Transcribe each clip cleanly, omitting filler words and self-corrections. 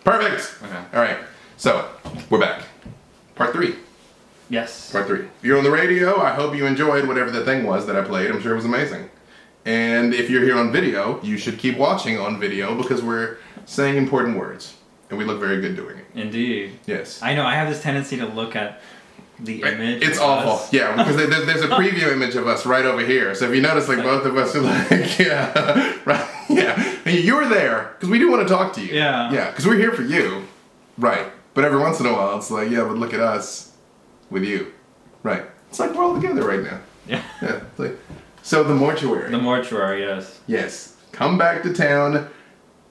Perfect. Okay. All right. So we're back. Part 3. Yes. Part 3. If you're on the radio, I hope you enjoyed whatever the thing was that I played. I'm sure it was amazing. And if you're here on video, you should keep watching on video because we're saying important words. And we look very good doing it. Indeed. Yes. I know, I have this tendency to look at the image. It's of awful. us. Yeah, because there's a preview image of us right over here. So if you notice, like both of us are like, yeah, right, yeah. And you were there because we do want to talk to you. Yeah. Yeah, because we're here for you. Right. But every once in a while, it's like, yeah, but look at us with you. Right. It's like we're all together right now. Yeah. Yeah. It's like, so the mortuary. The mortuary, yes. Yes. Come back to town.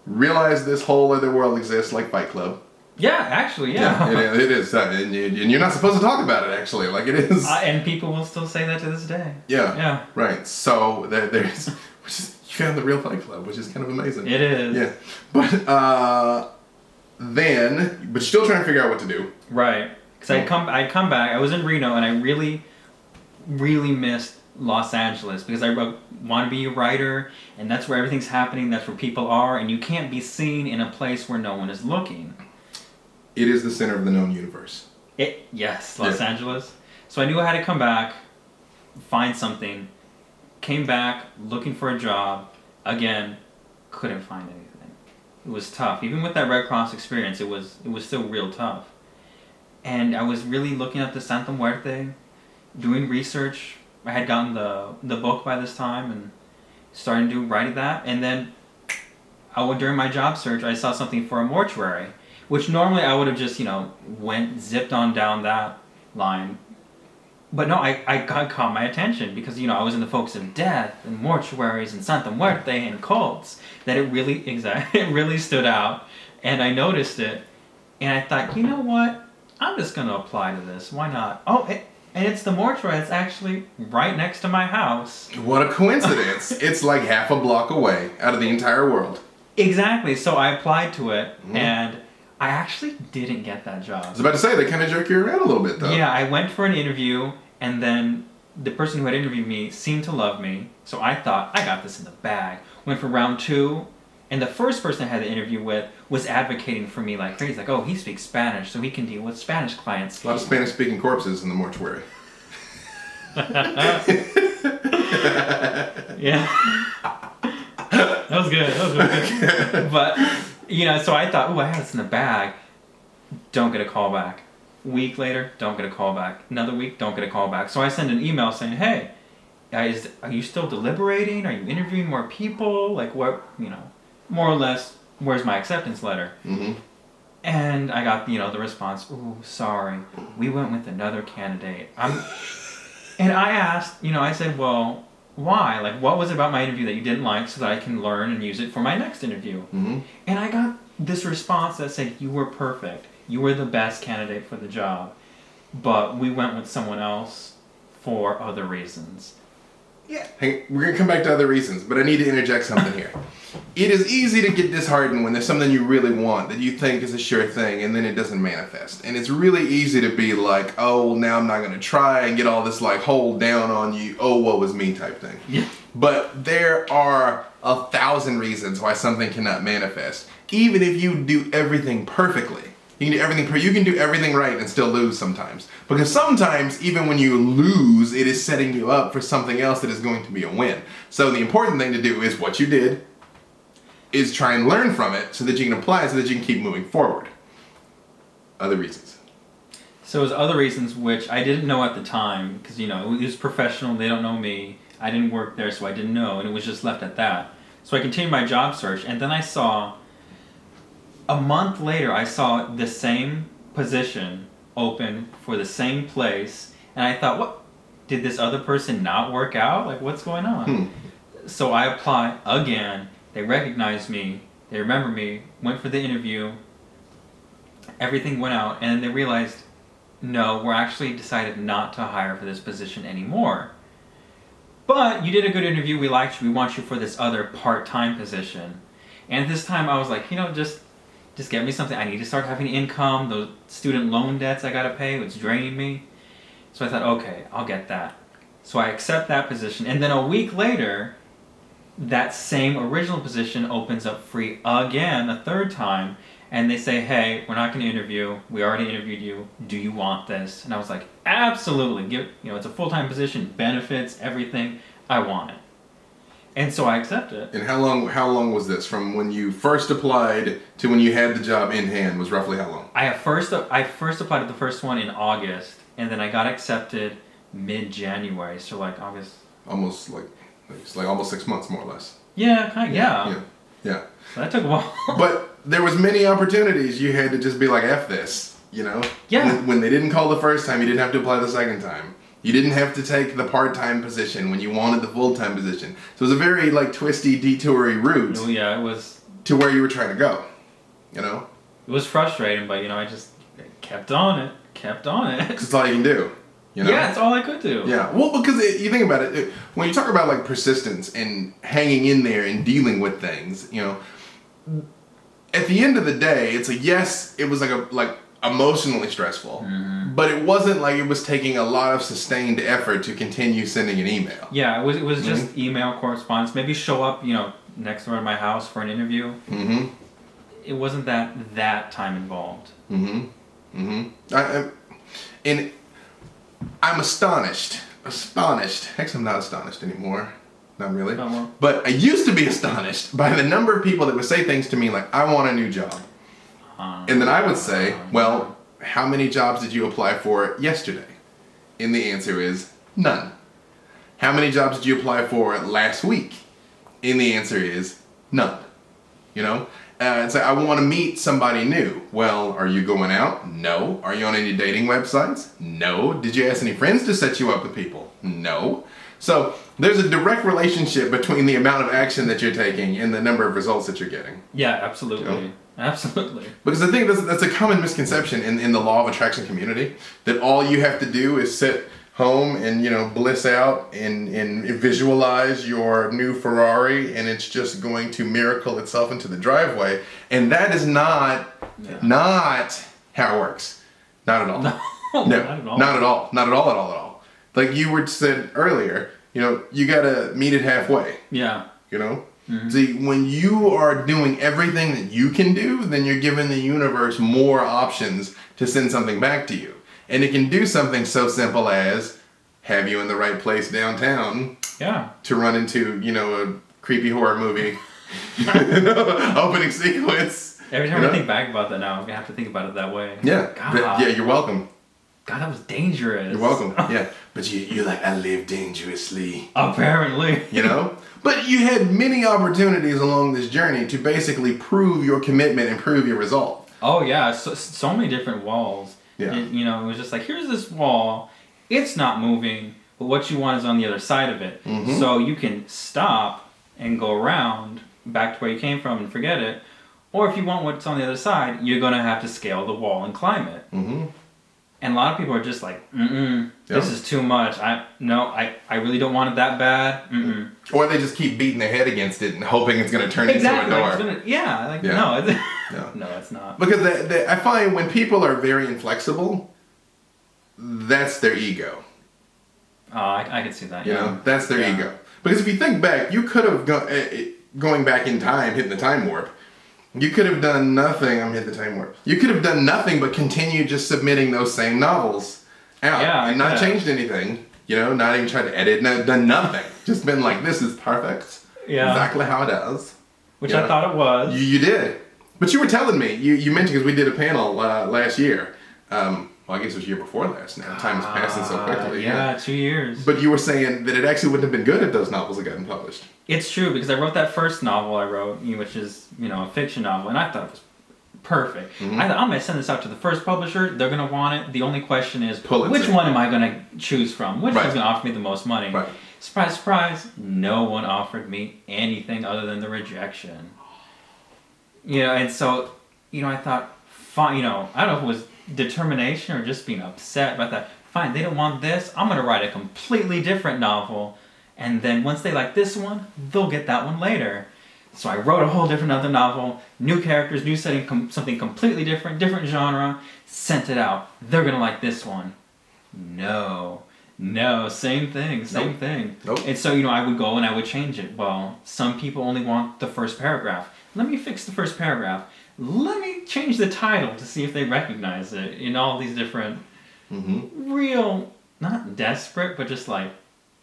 Realize this whole other world exists, like Fight Club. Yeah, actually, yeah. It is. And you're not supposed to talk about it, actually. Like, it is. And people will still say that to this day. Yeah. Yeah. Right. So there's, which is, you found the real Fight Club, which is kind of amazing. It is. Yeah. But but you're still trying to figure out what to do. Right. Because I'd come back. I was in Reno, and I really, really missed Los Angeles because I want to be a writer, and that's where everything's happening. That's where people are, and you can't be seen in a place where no one is looking. It is the center of the known universe. Yes, Los Angeles. So I knew I had to come back, find something. Came back looking for a job. Again, couldn't find anything. It was tough. Even with that Red Cross experience, it was still real tough. And I was really looking at the Santa Muerte, doing research. I had gotten the book by this time and starting to write that. And then during my job search, I saw something for a mortuary, which normally I would have just, zipped on down that line. But no, I caught my attention because, I was in the focus of death and mortuaries and Santa Muerte and cults, that it really stood out. And I noticed it. And I thought, you know what? I'm just going to apply to this. Why not? Oh, and it's the mortuary. It's actually right next to my house. What a coincidence. It's like half a block away out of the entire world. Exactly. So I applied to it, and I actually didn't get that job. I was about to say, they kind of jerk you around a little bit, though. Yeah, I went for an interview, and then the person who had interviewed me seemed to love me. So I thought, I got this in the bag. Went for round 2. And the first person I had the interview with was advocating for me like crazy. Like, oh, he speaks Spanish, so he can deal with Spanish clients. A lot of Spanish-speaking corpses in the mortuary. Yeah. That was good. That was really good. But, so I thought, oh, I had this in the bag. Don't get a call back. Week later, don't get a call back. Another week, don't get a call back. So I send an email saying, hey, guys, are you still deliberating? Are you interviewing more people? Like, what, more or less, where's my acceptance letter? Mm-hmm. And I got, the response, ooh, sorry, we went with another candidate. And I asked, I said, well, why? Like, what was it about my interview that you didn't like so that I can learn and use it for my next interview? Mm-hmm. And I got this response that said, you were perfect. You were the best candidate for the job. But we went with someone else for other reasons. Yeah. Hey, we're going to come back to other reasons, but I need to interject something here. It is easy to get disheartened when there's something you really want that you think is a sure thing and then it doesn't manifest. And it's really easy to be like, oh, well, now I'm not going to try and get all this like hold down on you, oh, what was me type thing. Yeah. But there are 1,000 reasons why something cannot manifest. Even if you do everything perfectly. You can do everything right and still lose sometimes. Because sometimes, even when you lose, it is setting you up for something else that is going to be a win. So the important thing to do is what you did, is try and learn from it so that you can apply it so that you can keep moving forward. Other reasons. So it was other reasons which I didn't know at the time, because, it was professional, they don't know me. I didn't work there, so I didn't know, and it was just left at that. So I continued my job search, and then a month later, I saw the same position open for the same place, and I thought, what? Did this other person not work out? Like, what's going on? So I applied again. They recognized me. They remember me. Went for the interview. Everything went out, and they realized, no, we're actually decided not to hire for this position anymore. But you did a good interview. We liked you. We want you for this other part-time position. And this time I was like, just get me something. I need to start having income. Those student loan debts I got to pay, it's draining me. So I thought, okay, I'll get that. So I accept that position. And then a week later, that same original position opens up free again, a third time. and they say, hey, we're not going to interview. We already interviewed you. Do you want this? And I was like, absolutely. It's a full-time position, benefits, everything. I want it. And so I accept it. And how long was this from when you first applied to when you had the job in hand? Was roughly how long? I first applied to the first one in August, and then I got accepted mid-January, so like August. Almost it's like almost 6 months, more or less. Yeah, kind of, yeah. Yeah. So that took a while. But there was many opportunities you had to just be like, F this, Yeah. When they didn't call the first time, you didn't have to apply the second time. You didn't have to take the part-time position when you wanted the full-time position. So it was a very twisty, detoury route. Oh yeah, it was. To where you were trying to go, It was frustrating, but I just kept on it. It's all you can do. Yeah, it's all I could do. Yeah, well, because you think about it, when you talk about persistence and hanging in there and dealing with things, at the end of the day, it's yes, it was emotionally stressful, but it wasn't like it was taking a lot of sustained effort to continue sending an email. Yeah, it was just email correspondence. Maybe show up, next door to my house for an interview. Mm-hmm. It wasn't that time involved. Mm-hmm. Mm-hmm. And I'm astonished. Actually, I'm not astonished anymore. Not really. But I used to be astonished by the number of people that would say things to me like, I want a new job. And then I would say, well, how many jobs did you apply for yesterday? And the answer is none. How many jobs did you apply for last week? And the answer is none. And say, I want to meet somebody new. Well, are you going out? No. Are you on any dating websites? No. Did you ask any friends to set you up with people? No. So there's a direct relationship between the amount of action that you're taking and the number of results that you're getting. Yeah, absolutely. Absolutely. Because I think that's a common misconception in the law of attraction community, that all you have to do is sit home and bliss out and visualize your new Ferrari, and it's just going to miracle itself into the driveway. And that is not how it works. Not at all. No, not at all. Not at all. Like you said earlier, you gotta meet it halfway. Yeah. Mm-hmm. See, when you are doing everything that you can do, then you're giving the universe more options to send something back to you. And it can do something so simple as have you in the right place downtown. Yeah. To run into, a creepy horror movie opening sequence. Every time I think back about that now, I'm gonna have to think about it that way. Yeah. God. Yeah, you're welcome. God, that was dangerous. You're welcome. Yeah. But you're like, I live dangerously. Apparently. But you had many opportunities along this journey to basically prove your commitment and prove your resolve. Oh, yeah. So many different walls. Yeah. It was just like, here's this wall. It's not moving, but what you want is on the other side of it. Mm-hmm. So you can stop and go around back to where you came from and forget it. Or if you want what's on the other side, you're going to have to scale the wall and climb it. Mm-hmm. And a lot of people are just like, this is too much. I really don't want it that bad. Mm-mm. Or they just keep beating their head against it and hoping it's going to turn into a door. No, it's not. Because I find when people are very inflexible, that's their ego. Oh, I can see that. That's their ego. Because if you think back, you could have going back in time, hitting the time warp. You could have done nothing. I'm hitting the time warp. You could have done nothing but continue just submitting those same novels out and not changed anything. Not even tried to edit. Done nothing. Just been like, this is perfect. Yeah. Exactly how it is. Which I thought it was. You did. But you were telling me, you mentioned, because we did a panel last year. Well, I guess it was the year before last now. Time is passing so quickly. Yeah, 2 years. But you were saying that it actually wouldn't have been good if those novels had gotten published. It's true, because I wrote that first novel I wrote, which is, a fiction novel, and I thought it was perfect. Mm-hmm. I thought, I'm going to send this out to the first publisher. They're going to want it. The only question is, which one am I going to choose from? Which one's going to offer me the most money? Right. Surprise, surprise, no one offered me anything other than the rejection. And so, I thought, fine, I don't know if it was determination or just being upset, but I thought, fine, they don't want this. I'm going to write a completely different novel. And then once they like this one, they'll get that one later. So I wrote a whole different other novel, new characters, new setting, something completely different genre, sent it out. They're going to like this one. No, same thing. Nope. And so, I would go and I would change it. Well, some people only want the first paragraph. Let me fix the first paragraph. let me change the title to see if they recognize it in all these different, real, not desperate, but just like,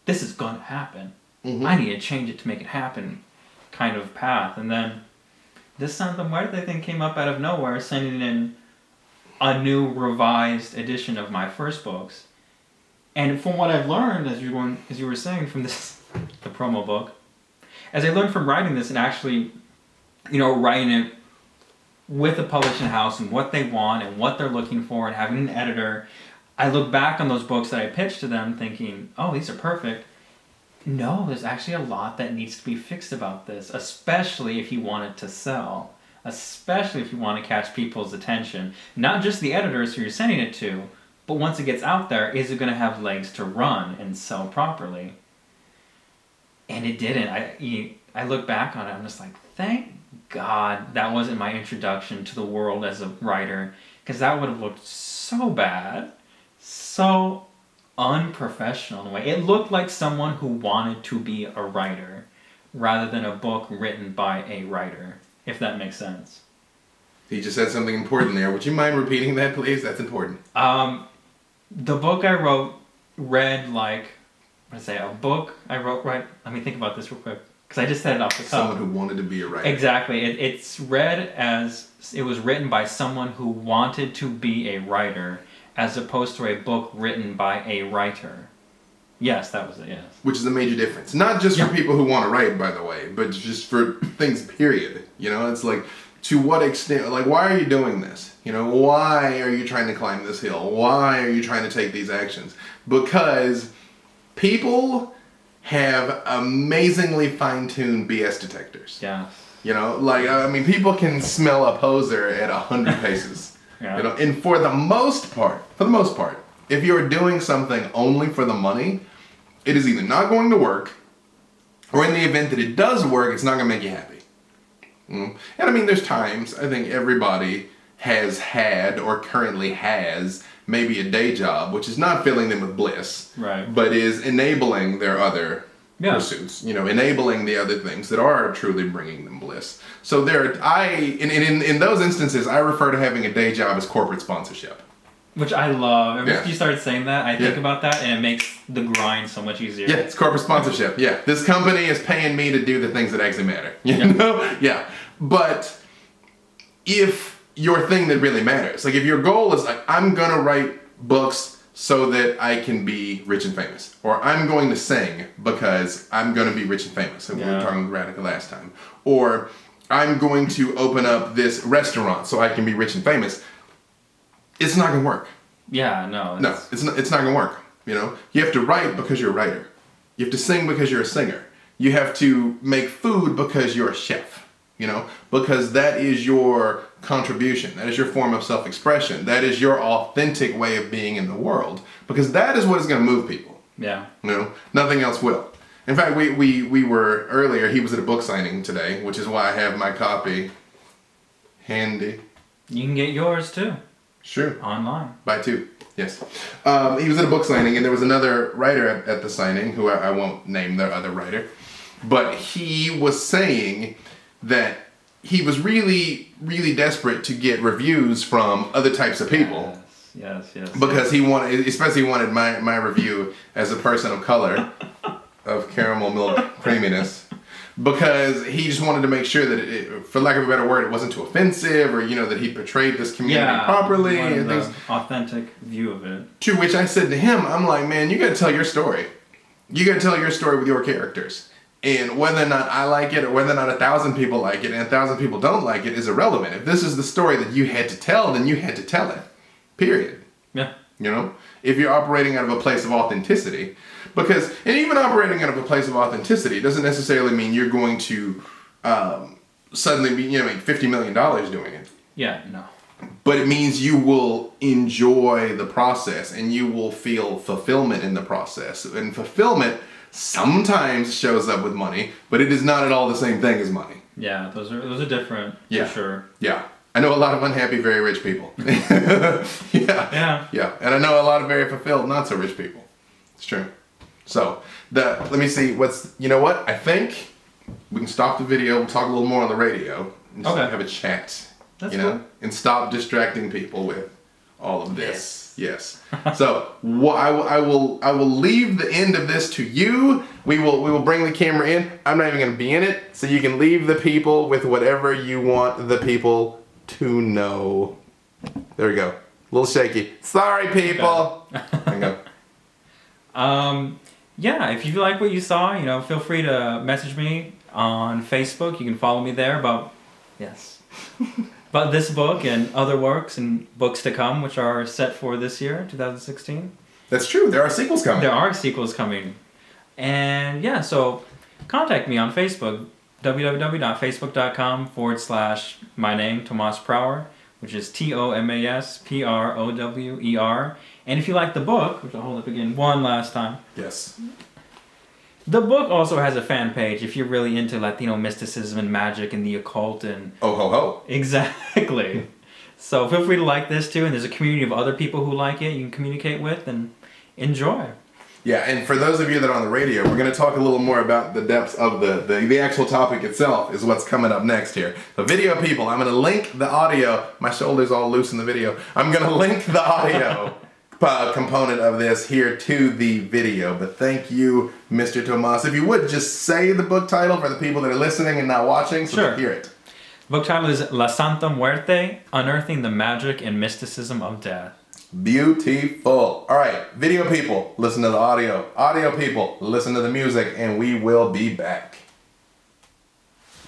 this is going to happen. I need to change it to make it happen kind of path. And then this Santa Muerte thing came up out of nowhere, sending in a new revised edition of my first books. And from what I've learned, as you were saying from this, the promo book, as I learned from writing this and actually, writing it with a publishing house and what they want and what they're looking for and having an editor, I look back on those books that I pitched to them thinking, oh, these are perfect. No, there's actually a lot that needs to be fixed about this, especially if you want it to sell, especially if you want to catch people's attention. Not just the editors who you're sending it to, but once it gets out there, is it going to have legs to run and sell properly? And it didn't. I look back on it, I'm just like, thank God that wasn't my introduction to the world as a writer, because that would have looked so bad, so unprofessional in a way. It looked like someone who wanted to be a writer rather than a book written by a writer, if that makes sense. He just said something important there. Would you mind repeating that, please? That's important. The book I wrote read like, a book I wrote, right? Let me think about this real quick, because I just said it off the cuff. Someone who wanted to be a writer. Exactly. It's read as, it was written by someone who wanted to be a writer, as opposed to a book written by a writer. Yes, that was it, yes. Which is a major difference. Not just for people who want to write, by the way, but just for things, period. It's like, to what extent, like, why are you doing this? Why are you trying to climb this hill? Why are you trying to take these actions? Because people have amazingly fine-tuned BS detectors. Yeah. People can smell a poser at 100 paces. Yeah. And for the most part, if you're doing something only for the money, it is either not going to work, or in the event that it does work, it's not going to make you happy. And there's times, I think everybody has had or currently has maybe a day job, which is not filling them with bliss, right, but is enabling their other pursuits, enabling the other things that are truly bringing them bliss. So in those instances, I refer to having a day job as corporate sponsorship. Which I love. If you started saying that, I think about that, and it makes the grind so much easier. Yeah, it's corporate sponsorship. Yeah, this company is paying me to do the things that actually matter. You know? Yeah. But if your thing that really matters, like if your goal is like, I'm going to write books so that I can be rich and famous, or I'm going to sing because I'm going to be rich and famous, and we were talking Radical last time, or I'm going to open up this restaurant so I can be rich and famous, it's not going to work. Yeah, no. It's not going to work. You have to write because you're a writer. You have to sing because you're a singer. You have to make food because you're a chef. Because that is your contribution. That is your form of self-expression. That is your authentic way of being in the world. Because that is what is going to move people. Yeah. Nothing else will. In fact, we were earlier, he was at a book signing today, which is why I have my copy handy. You can get yours too. Sure. Online. Buy two. Yes. He was at a book signing, and there was another writer at the signing, who I won't name the other writer, but he was saying that he was really, really desperate to get reviews from other types of people. Yes. Because he wanted my review as a person of color of caramel milk creaminess. Because he just wanted to make sure that it, for lack of a better word, it wasn't too offensive, or that he portrayed this community properly. And the authentic view of it. To which I said to him, I'm like, man, you got to tell your story. You got to tell your story with your characters. And whether or not I like it, or whether or not 1,000 people like it and 1,000 people don't like it, is irrelevant. If this is the story that you had to tell, then you had to tell it. Period. Yeah. If you're operating out of a place of authenticity. And even operating out of a place of authenticity doesn't necessarily mean you're going to suddenly make $50 million doing it. Yeah, no. But it means you will enjoy the process, and you will feel fulfillment in the process. And fulfillment sometimes shows up with money, but it is not at all the same thing as money. Yeah, those are different, for sure. Yeah. I know a lot of unhappy, very rich people. Yeah. And I know a lot of very fulfilled, not so rich people. It's true. So, let me see I think we can stop the video, we'll talk a little more on the radio, and just have a chat. That's you know, cool. and stop distracting people with all of this. Yes. So I will leave the end of this to you. We will bring the camera in. I'm not even going to be in it, so you can leave the people with whatever you want the people to know. There we go. A little shaky. Sorry, people. There you go. Yeah, if you like what you saw, you know, feel free to message me on Facebook. You can follow me there about this book and other works and books to come, which are set for this year, 2016. That's true. There are sequels coming. There are sequels coming. And yeah, so contact me on Facebook, www.facebook.com/my name, Tomas Prower, which is TOMASPROWER. And if you like the book, which I'll hold up again one last time. Yes. The book also has a fan page if you're really into Latino mysticism and magic and the occult and... Oh, ho, ho. Exactly. So feel free to like this too, and there's a community of other people who like it you can communicate with and enjoy. Yeah, and for those of you that are on the radio, we're going to talk a little more about the depths of the actual topic itself is what's coming up next here. The video people, I'm going to link the audio. My shoulder's all loose in the video. I'm going to link the audio component of this here to the video. But thank you, Mr. Tomas. If you would, just say the book title for the people that are listening and not watching so Sure. they hear it. Book title is La Santa Muerte, Unearthing the Magic and Mysticism of Death. Beautiful. All right, video people, listen to the audio. Audio people, listen to the music, and we will be back.